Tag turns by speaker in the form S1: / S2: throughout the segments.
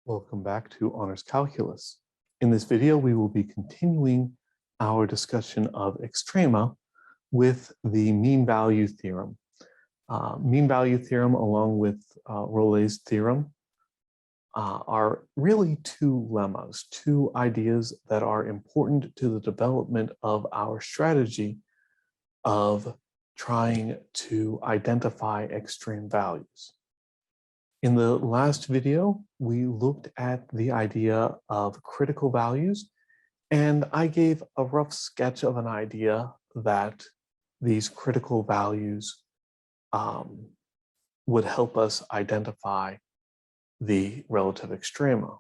S1: Welcome back to Honors Calculus. In this video, we will be continuing our discussion of extrema with the mean value theorem. Mean value theorem along with Rowleys Theorem are really two lemmas, two ideas that are important to the development of our strategy of trying to identify extreme values. In the last video, we looked at the idea of critical values, and I gave a rough sketch of an idea that these critical values would help us identify the relative extrema.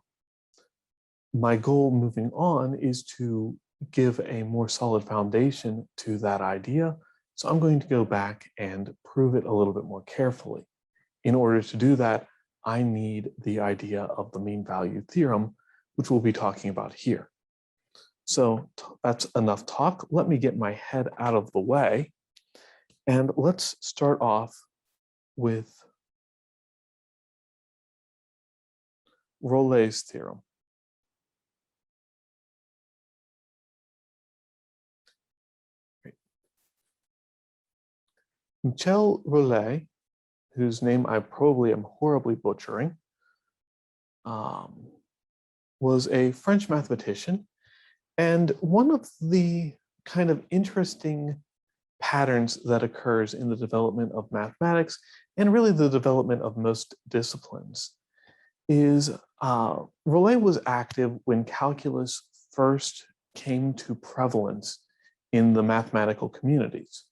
S1: My goal moving on is to give a more solid foundation to that idea, so I'm going to go back and prove it a little bit more carefully. In order to do that, I need the idea of the mean value theorem, which we'll be talking about here. So that's enough talk. Let me get my head out of the way. And let's start off with Rowleys theorem. Michel Rowley, whose name I probably am horribly butchering, was a French mathematician. And one of the kind of interesting patterns that occurs in the development of mathematics, and really the development of most disciplines, is Rowley was active when calculus first came to prevalence in the mathematical communities.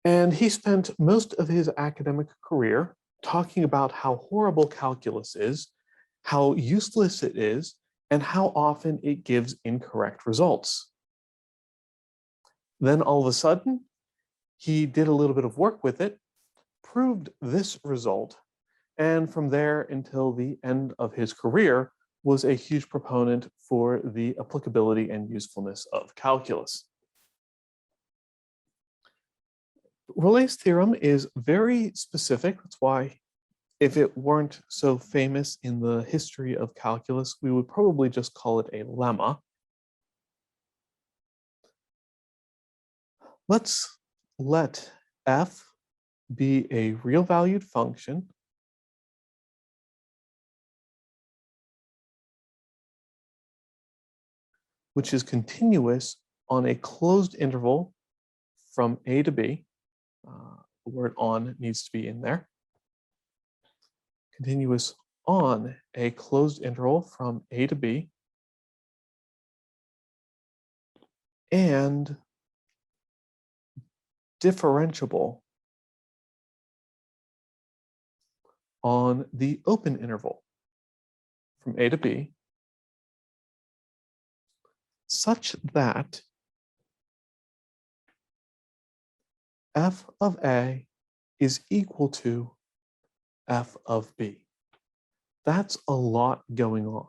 S1: And he spent most of his academic career talking about how horrible calculus is, how useless it is, and how often it gives incorrect results. Then all of a sudden, he did a little bit of work with it, proved this result, and from there until the end of his career was a huge proponent for the applicability and usefulness of calculus. Rowleys theorem is very specific. That's why if it weren't so famous in the history of calculus, we would probably just call it a lemma. Let's let f be a real valued function which is continuous on a closed interval from a to b. The word on needs to be in there. Continuous on a closed interval from a to b, and differentiable on the open interval from a to b, such that f of a is equal to f of b. That's a lot going on.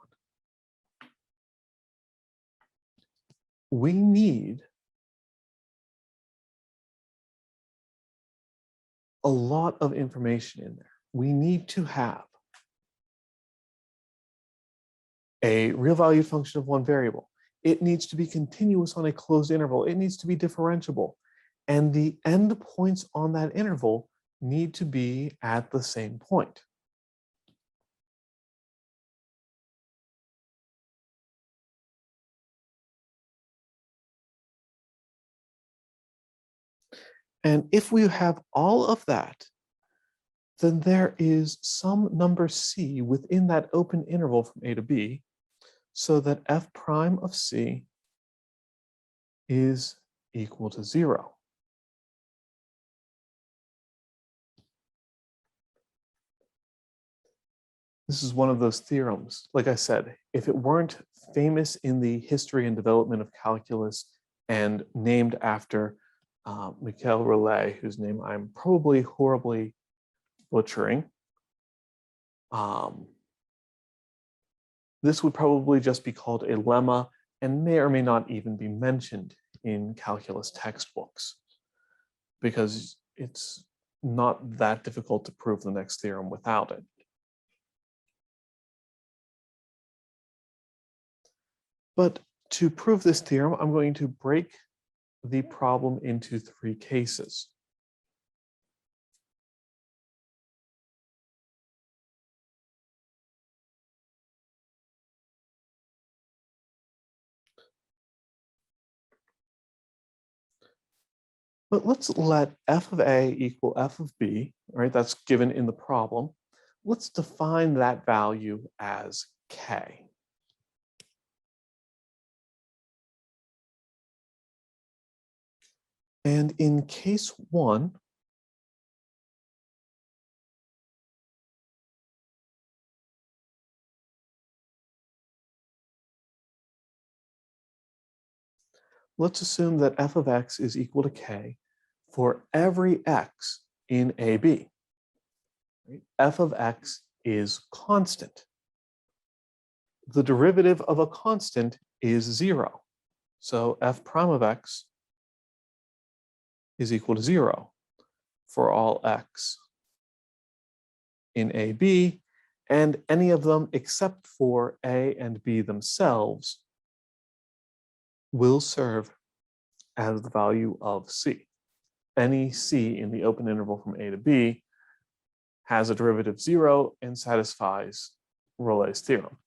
S1: We need a lot of information in there. We need to have a real valued function of one variable. It needs to be continuous on a closed interval. It needs to be differentiable. And the endpoints on that interval need to be at the same point. And if we have all of that, then there is some number c within that open interval from a to b, so that f prime of c is equal to 0. This is one of those theorems. Like I said, if it weren't famous in the history and development of calculus and named after Michel Rowley, whose name I'm probably horribly butchering, this would probably just be called a lemma and may or may not even be mentioned in calculus textbooks, because it's not that difficult to prove the next theorem without it. But to prove this theorem, I'm going to break the problem into 3 cases. But let's let f of a equal f of b, right? That's given in the problem. Let's define that value as k. And in case 1, let's assume that f of x is equal to k for every x in AB. Right? F of x is constant. The derivative of a constant is 0. So f prime of x is equal to 0 for all x in AB, and any of them except for a and b themselves will serve as the value of c. Any c in the open interval from a to b has a derivative 0 and satisfies Rowleys theorem.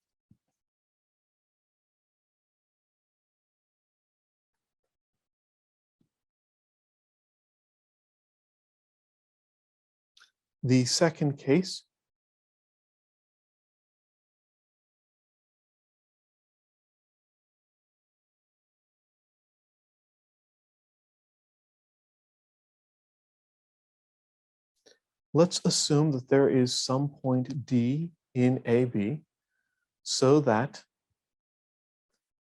S1: The second case let's assume that there is some point D in AB so that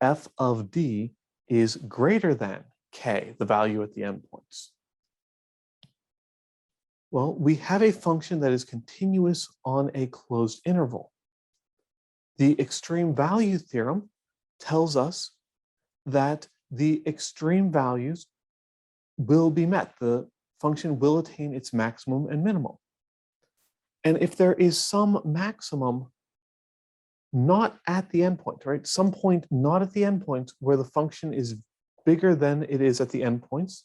S1: f of D is greater than k, the value at the endpoints. Well, we have a function that is continuous on a closed interval. The extreme value theorem tells us that the extreme values will be met. The function will attain its maximum and minimum. And if there is some maximum not at the endpoint, right? Some point not at the endpoint where the function is bigger than it is at the endpoints,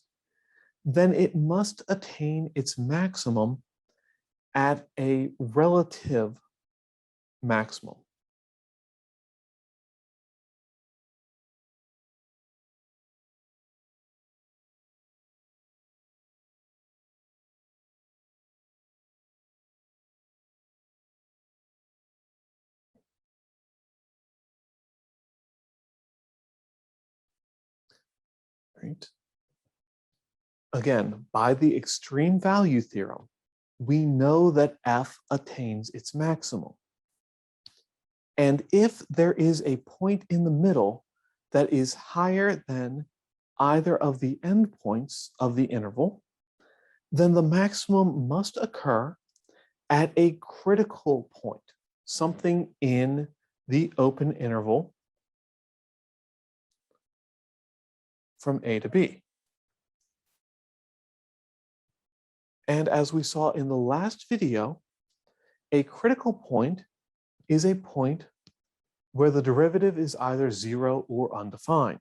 S1: then it must attain its maximum at a relative maximum. Right? Again, by the extreme value theorem, we know that f attains its maximum. And if there is a point in the middle that is higher than either of the endpoints of the interval, then the maximum must occur at a critical point, something in the open interval from A to B. And as we saw in the last video, a critical point is a point where the derivative is either 0 or undefined.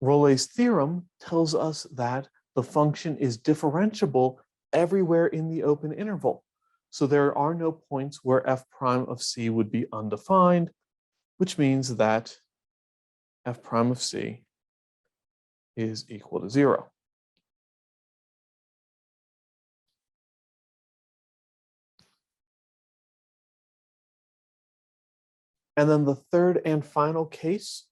S1: Rowleys theorem tells us that the function is differentiable everywhere in the open interval. So there are no points where f prime of c would be undefined, which means that f prime of c is equal to 0. And then the third and final case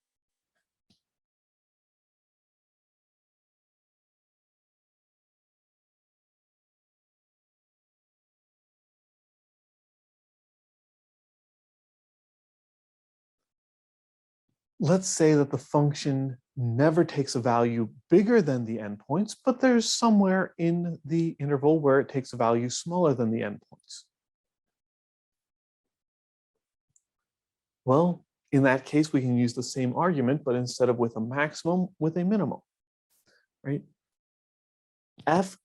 S1: let's say that the function never takes a value bigger than the endpoints, but there's somewhere in the interval where it takes a value smaller than the endpoints. Well, in that case, we can use the same argument, but instead of with a maximum, with a minimum, right? F,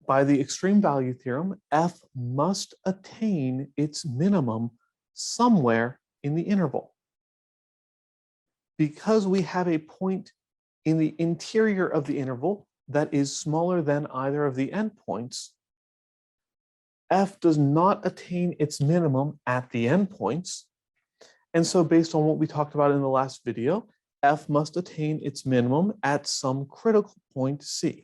S1: by the extreme value theorem, f must attain its minimum somewhere in the interval. because we have a point in the interior of the interval that is smaller than either of the endpoints, f does not attain its minimum at the endpoints. And so based on what we talked about in the last video, f must attain its minimum at some critical point C.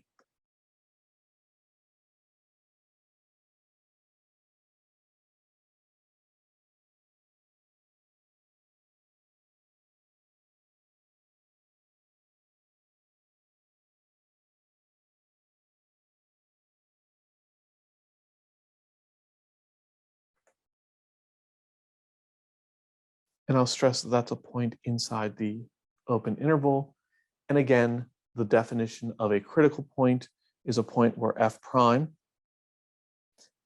S1: And I'll stress that that's a point inside the open interval. And again, the definition of a critical point is a point where f prime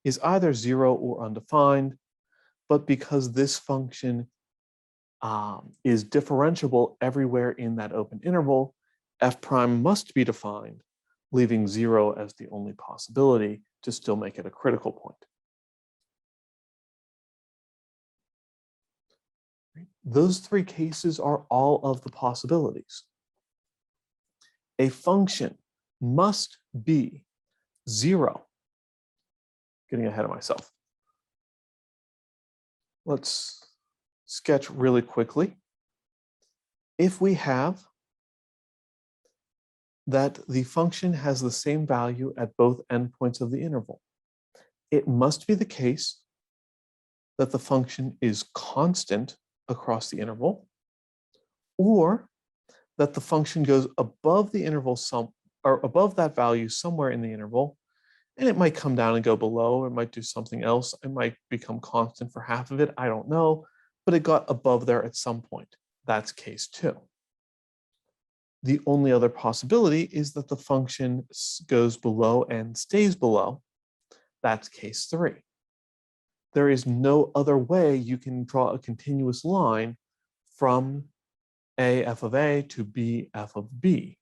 S1: is either 0 or undefined, but because this function is differentiable everywhere in that open interval, f prime must be defined, leaving 0 as the only possibility to still make it a critical point. Those three cases are all of the possibilities. A function must be 0. Getting ahead of myself. Let's sketch really quickly. If we have that the function has the same value at both endpoints of the interval, it must be the case that the function is constant across the interval, or that the function goes above the interval or above that value somewhere in the interval, and it might come down and go below, or it might do something else. It might become constant for half of it, I don't know, but it got above there at some point. That's case 2. The only other possibility is that the function goes below and stays below. That's case 3. There is no other way you can draw a continuous line from a f of a to b f of b.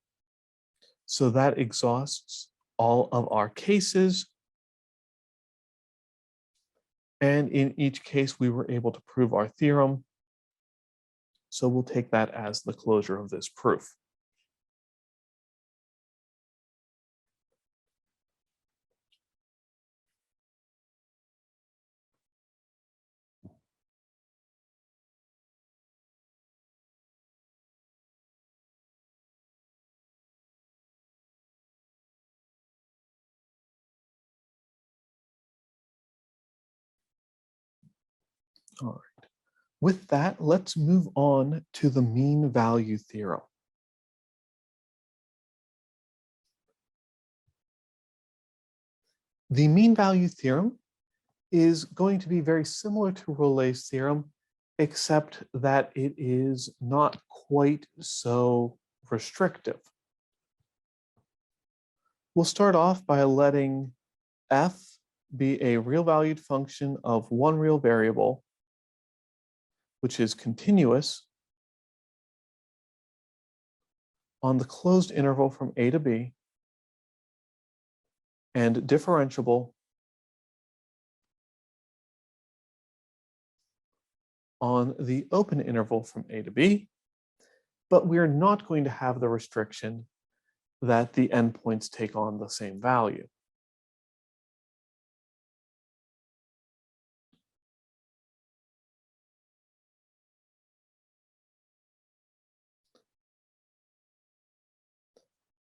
S1: So that exhausts all of our cases. And in each case, we were able to prove our theorem. So we'll take that as the closure of this proof. All right. With that, let's move on to the mean value theorem. The mean value theorem is going to be very similar to Rowleys theorem, except that it is not quite so restrictive. We'll start off by letting f be a real valued function of one real variable, which is continuous on the closed interval from a to b, and differentiable on the open interval from a to b, but we're not going to have the restriction that the endpoints take on the same value.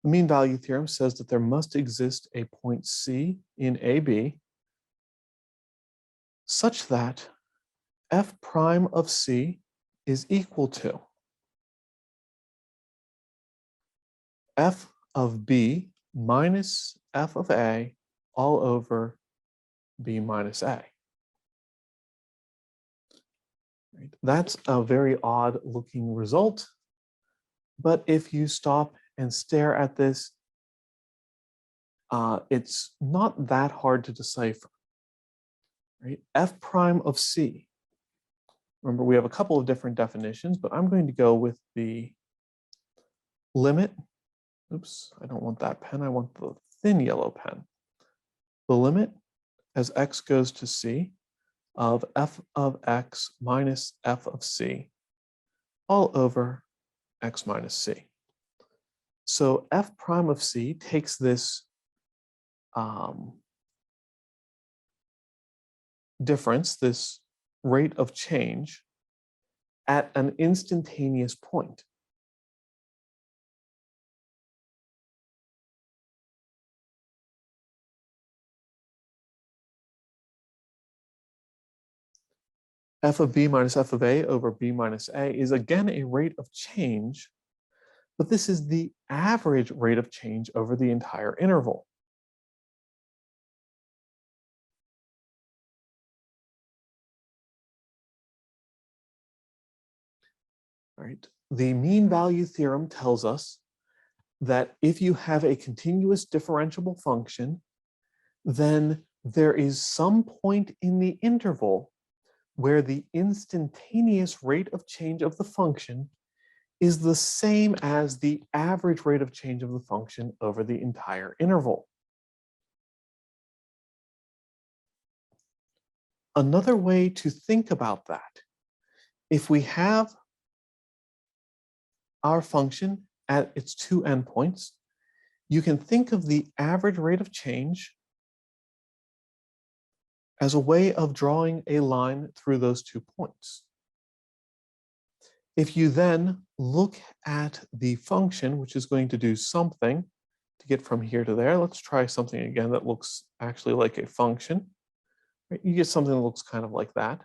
S1: The mean value theorem says that there must exist a point C in AB such that f prime of C is equal to f of B minus f of A all over B minus A. That's a very odd looking result, but if you stop and stare at this, it's not that hard to decipher. Right? F prime of C. Remember, we have a couple of different definitions, but I'm going to go with the limit. Oops, I don't want that pen. I want the thin yellow pen. The limit as x goes to C of f of x minus f of C all over x minus c. So f prime of c takes this difference, this rate of change at an instantaneous point. F of b minus f of a over b minus a is again a rate of change, but this is the average rate of change over the entire interval. Right? The mean value theorem tells us that if you have a continuous differentiable function, then there is some point in the interval where the instantaneous rate of change of the function is the same as the average rate of change of the function over the entire interval. Another way to think about that, if we have our function at its two endpoints, you can think of the average rate of change as a way of drawing a line through those 2 points. If you then look at the function, which is going to do something to get from here to there, let's try something again that looks actually like a function. You get something that looks kind of like that.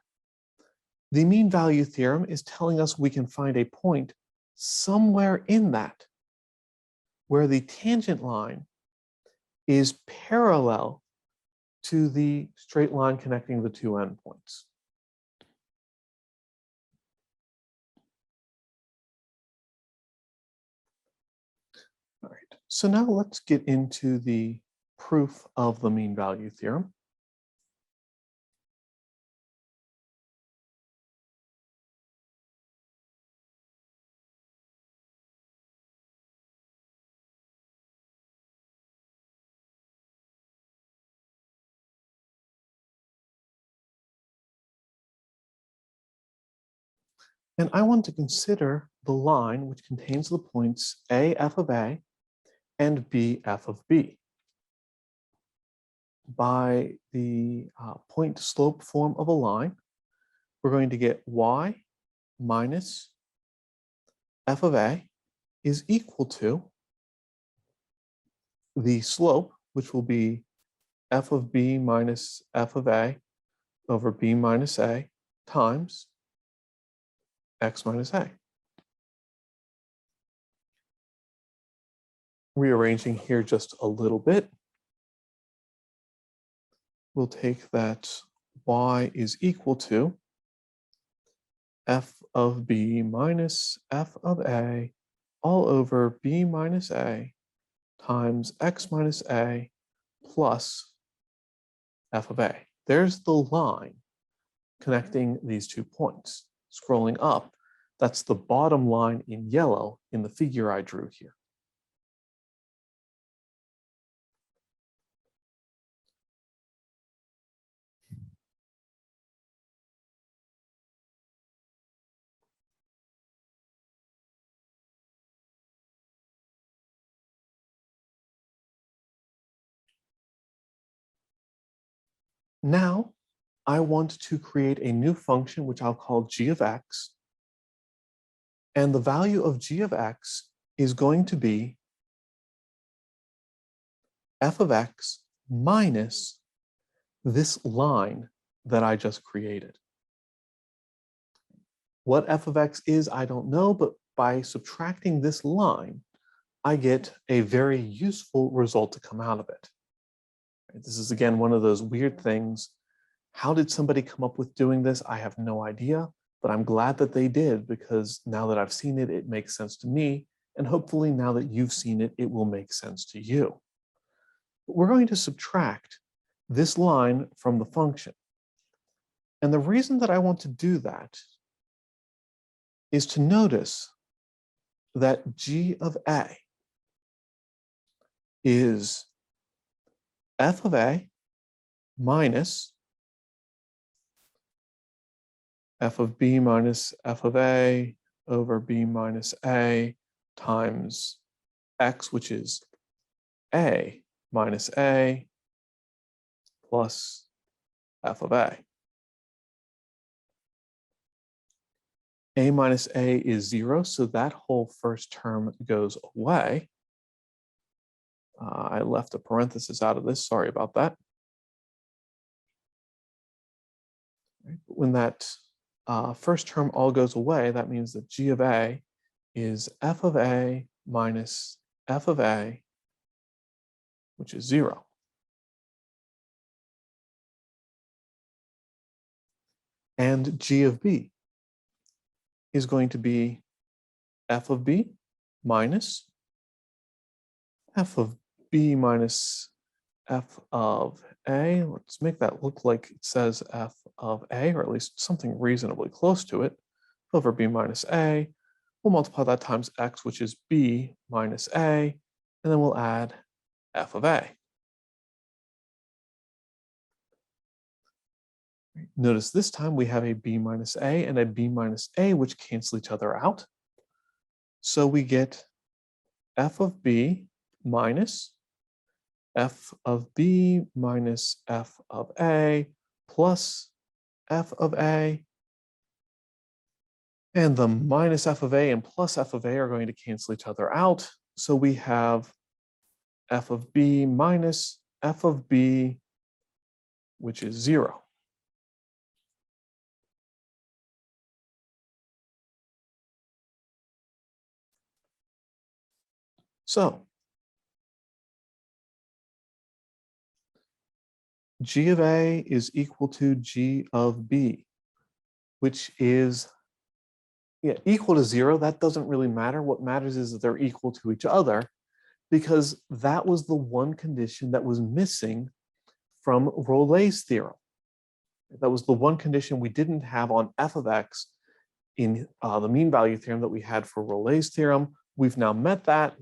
S1: The mean value theorem is telling us we can find a point somewhere in that where the tangent line is parallel to the straight line connecting the two endpoints. All right, so now let's get into the proof of the mean value theorem. And I want to consider the line which contains the points a f of a and b f of b. By the point slope form of a line, we're going to get y minus f of a is equal to the slope, which will be f of b minus f of a over b minus a times x minus a. Rearranging here just a little bit, we'll take that y is equal to f of b minus f of a all over b minus a times x minus a plus f of a. There's the line connecting these 2 points. Scrolling up, that's the bottom line in yellow in the figure I drew here. Now, I want to create a new function which I'll call g of x. And the value of g of x is going to be f of x minus this line that I just created. What f of x is, I don't know, but by subtracting this line, I get a very useful result to come out of it. This is, again, one of those weird things. How did somebody come up with doing this? I have no idea, but I'm glad that they did, because now that I've seen it, it makes sense to me. And hopefully now that you've seen it, it will make sense to you. But we're going to subtract this line from the function. And the reason that I want to do that is to notice that g of a is f of a minus f of b minus f of a over b minus a times x, which is a minus a plus f of a. A minus a is 0, so that whole first term goes away. I left a parenthesis out of this, sorry about that. When that first term all goes away, that means that g of a is f of a minus f of a, which is 0. And g of b is going to be f of b minus f of b minus f of a. Let's make that look like it says f of a, or at least something reasonably close to it, over b minus a. We'll multiply that times x, which is b minus a, and then we'll add f of a. Notice this time we have a b minus a and a b minus a, which cancel each other out. So we get f of b minus f of b minus f of a plus f of a. And the minus f of a and plus f of a are going to cancel each other out. So we have f of b minus f of b, which is 0. So g of a is equal to g of b, which is equal to 0. That doesn't really matter. What matters is that they're equal to each other, because that was the one condition that was missing from Rowleys theorem. That was the one condition we didn't have on f of x in the mean value theorem that we had for Rowleys theorem. We've now met that.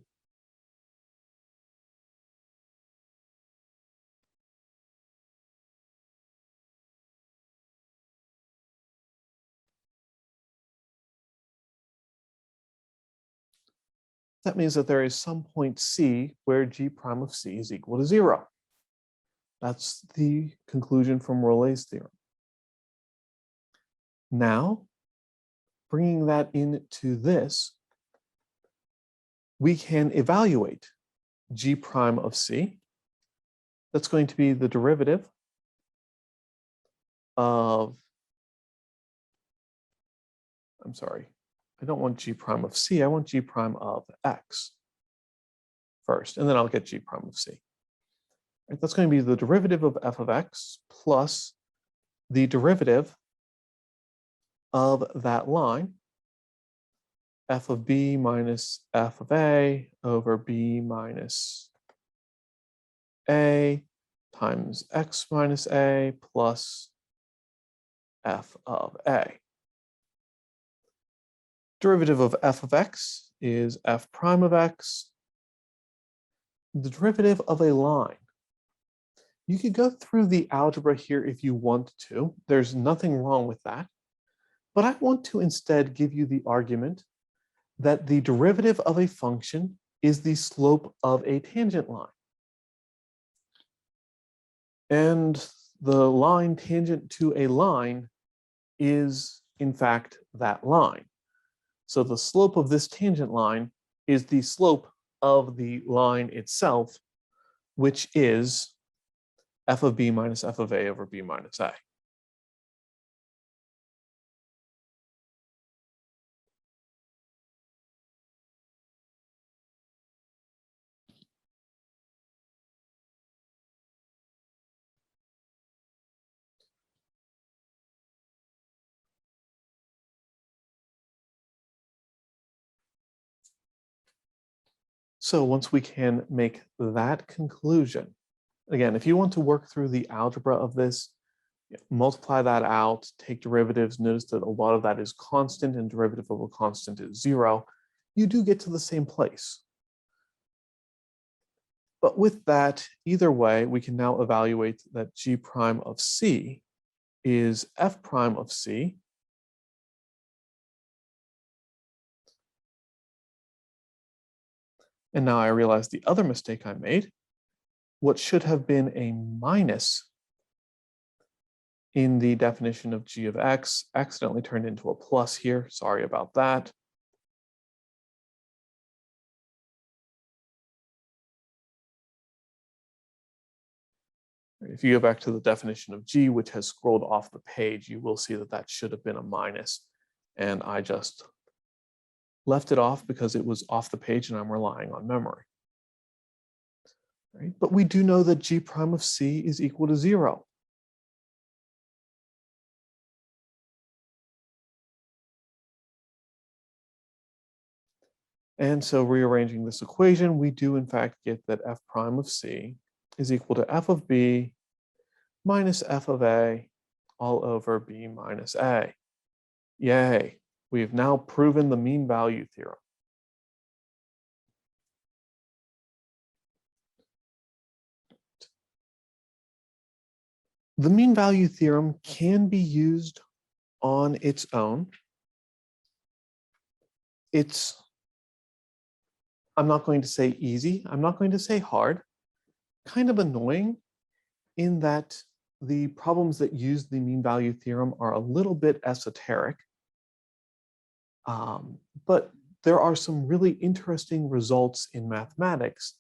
S1: That means that there is some point C where g prime of C is equal to 0. That's the conclusion from Rowleys theorem. Now, bringing that into this, we can evaluate g prime of C. That's going to be the derivative of, I'm sorry, I don't want g prime of C, I want g prime of x first, and then I'll get g prime of C. Right, that's going to be the derivative of f of x plus the derivative of that line, f of b minus f of a over b minus a times x minus a plus f of a. Derivative of f of x is f prime of x. The derivative of a line. You could go through the algebra here if you want to. There's nothing wrong with that. But I want to instead give you the argument that the derivative of a function is the slope of a tangent line. And the line tangent to a line is, in fact, that line. So the slope of this tangent line is the slope of the line itself, which is f of b minus f of a over b minus a. So once we can make that conclusion, again, if you want to work through the algebra of this, multiply that out, take derivatives, notice that a lot of that is constant and derivative of a constant is 0, you do get to the same place. But with that, either way, we can now evaluate that g prime of C is f prime of C And now I realize the other mistake I made. What should have been a minus in the definition of g of x accidentally turned into a plus here. Sorry about that. If you go back to the definition of g, which has scrolled off the page, you will see that that should have been a minus. And I just left it off because it was off the page and I'm relying on memory. Right? But we do know that g prime of c is equal to 0. And so rearranging this equation, we do in fact get that f prime of c is equal to f of b minus f of a all over b minus a. Yay, we've now proven the mean value theorem. The mean value theorem can be used on its own. I'm not going to say easy, I'm not going to say hard, kind of annoying in that the problems that use the mean value theorem are a little bit esoteric. But there are some really interesting results in mathematics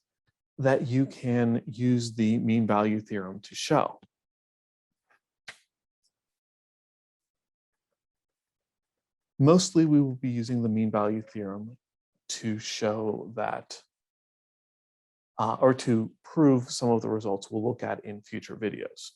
S1: that you can use the mean value theorem to show. Mostly we will be using the mean value theorem to show that, or to prove some of the results we'll look at in future videos.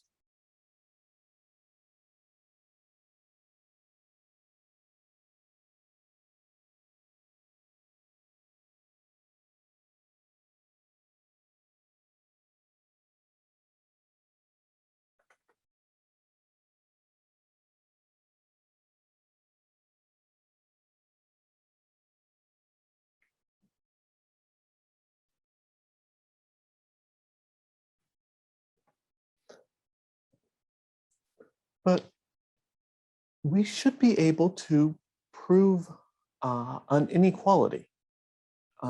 S1: But we should be able to prove an inequality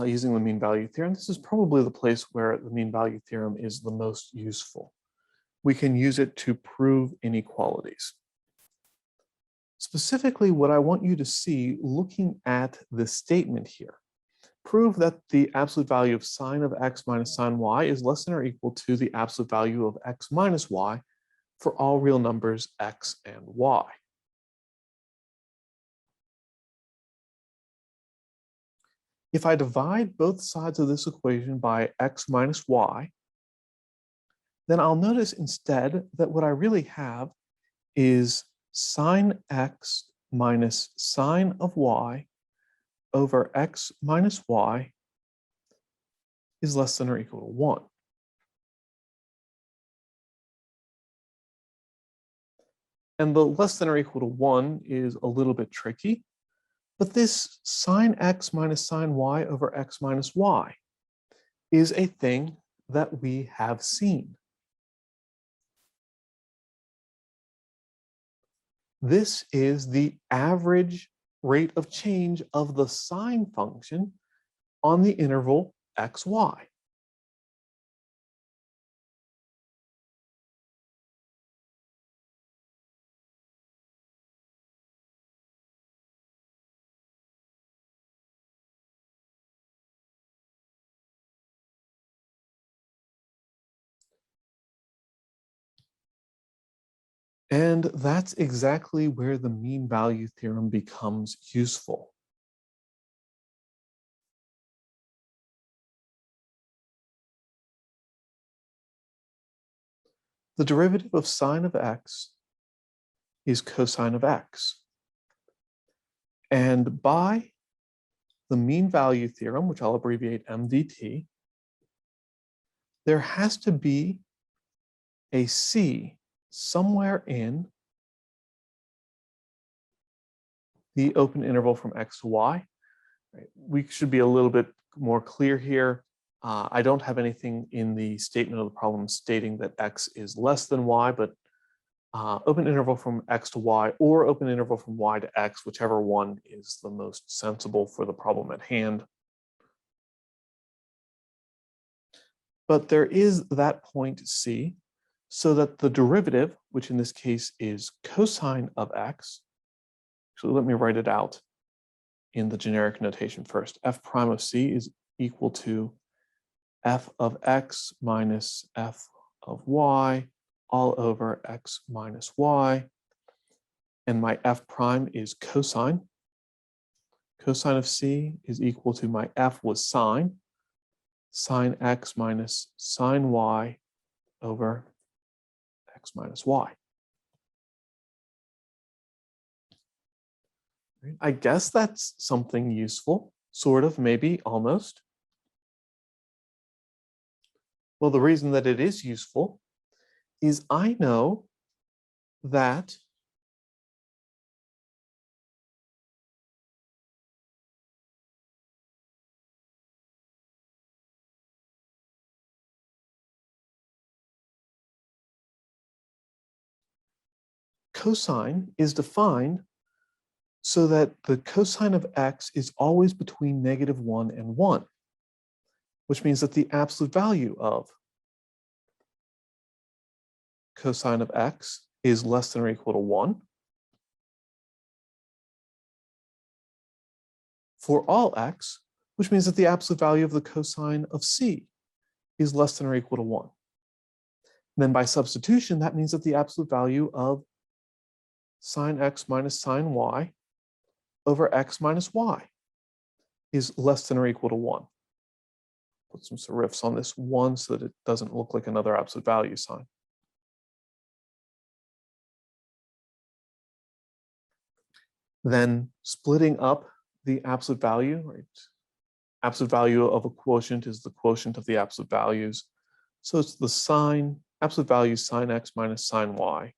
S1: using the mean value theorem. This is probably the place where the mean value theorem is the most useful. We can use it to prove inequalities. Specifically, what I want you to see looking at this statement here, prove that the absolute value of sine of x minus sine y is less than or equal to the absolute value of x minus y for all real numbers x and y. If I divide both sides of this equation by x minus y, then I'll notice instead that what I really have is sine x minus sine of y over x minus y is less than or equal to 1. And the less than or equal to 1 is a little bit tricky, but this sine x minus sine y over x minus y is a thing that we have seen. This is the average rate of change of the sine function on the interval xy. And that's exactly where the mean value theorem becomes useful. The derivative of sine of x is cosine of x. And by the mean value theorem, which I'll abbreviate MVT, there has to be a c somewhere in the open interval from x to y. We should be a little bit more clear here. I don't have anything in the statement of the problem stating that x is less than y, but open interval from x to y or open interval from y to x, whichever one is the most sensible for the problem at hand. but there is that point C, so that the derivative, which in this case is cosine of x, actually let me write it out in the generic notation first. F prime of C is equal to f of x minus f of y all over x minus y. And my f prime is cosine. Cosine of C is equal to, my f was sine x minus sine y over x minus y. I guess that's something useful, sort of, maybe, almost. Well, the reason that it is useful is I know that cosine is defined so that the cosine of x is always between -1 and 1, which means that the absolute value of cosine of x is less than or equal to 1 for all x, which means that the absolute value of the cosine of C is less than or equal to 1. And then by substitution, that means that the absolute value of sine x minus sine y over x minus y is less than or equal to 1. Put some serifs on this 1 so that it doesn't look like another absolute value sign. Then splitting up the absolute value, right? Absolute value of a quotient is the quotient of the absolute values. So it's the absolute value sine x minus sine y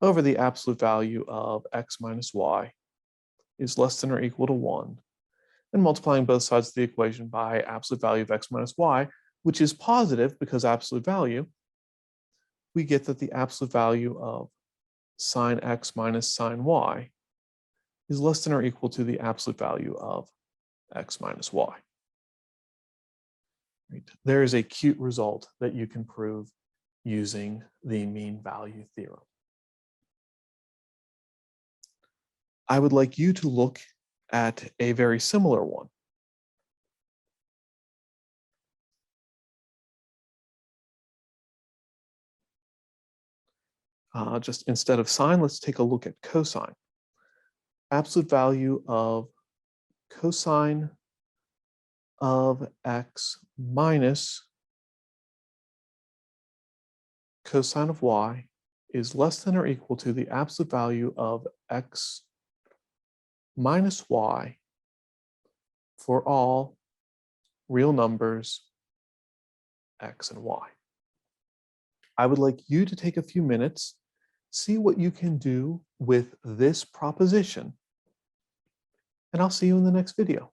S1: over the absolute value of x minus y is less than or equal to 1. And multiplying both sides of the equation by absolute value of x minus y, which is positive because absolute value, we get that the absolute value of sine x minus sine y is less than or equal to the absolute value of x minus y. Right. There is a cute result that you can prove using the mean value theorem. I would like you to look at a very similar one. Just instead of sine, let's take a look at cosine. Absolute value of cosine of x minus cosine of y is less than or equal to the absolute value of x minus y for all real numbers x and y. I would like you to take a few minutes, see what you can do with this proposition, and I'll see you in the next video.